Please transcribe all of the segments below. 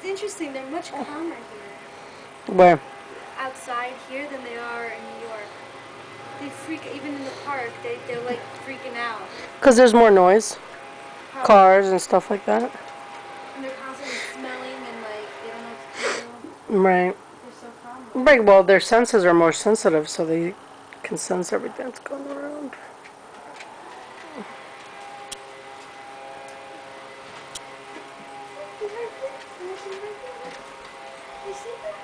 interesting. They're much calmer here. Where? Outside here than they are in New York. They freak, even in the park, they're like freaking out. Because there's more noise. Probably. Cars and stuff like that. And they're constantly smelling and like, they don't know what to do. Right. They're so calm. Right, well, their senses are more sensitive, so they can sense everything that's going around. You see that?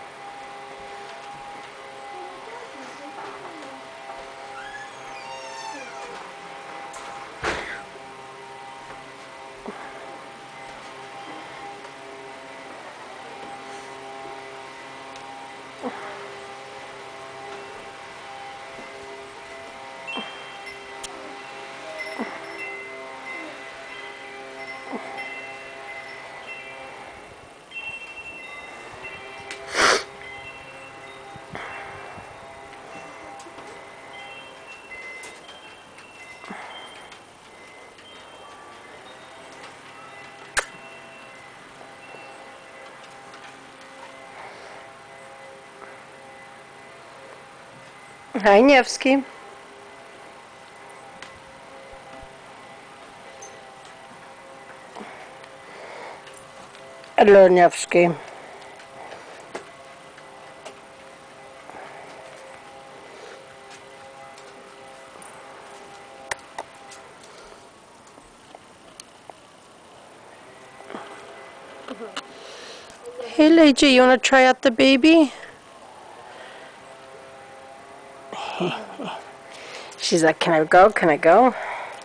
Hi, Nevsky. Hello, Nevsky. Hey, Leiji, you want to try out the baby? She's like, can I go? Can I go?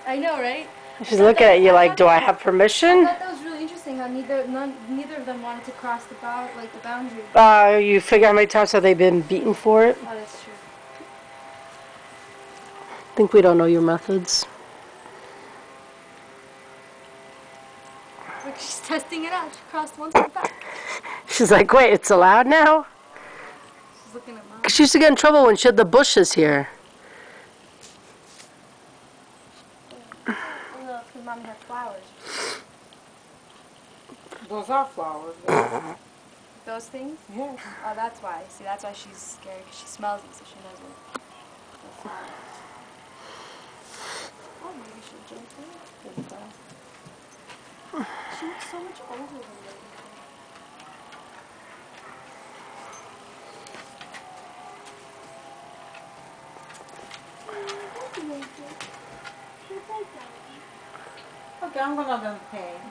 I know, right? She's looking at you like, do I have I permission? thought that was really interesting how neither of them wanted to cross the boundary. You figure how many times have they been beaten for it? Oh, that's true. Think we don't know your methods. Look, she's testing it out. She crossed once and back. She's like, wait, it's allowed now? She's looking at Mom. 'Cause she used to get in trouble when she had the bushes here. Oh, no, because Mommy had flowers. Those are flowers. Those things? Yes. Oh, that's why. See, that's why she's scared, because she smells it, so she knows what the flowers. Oh, maybe she'll jump in. She looks so much older than me. Okay, I'm gonna then paint.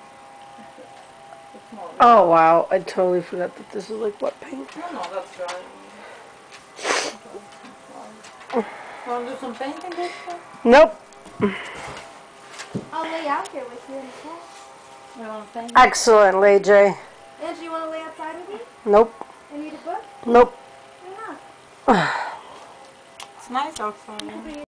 Oh, wow. I totally forgot that this is like wet paint. No, that's right. Want to do some painting this time? Nope. I'll lay out here with you in the car. You want to paint? Excellent, Leiji. Angie, you want to lay outside with me Nope. and read a book? Nope. Why not? It's nice outside.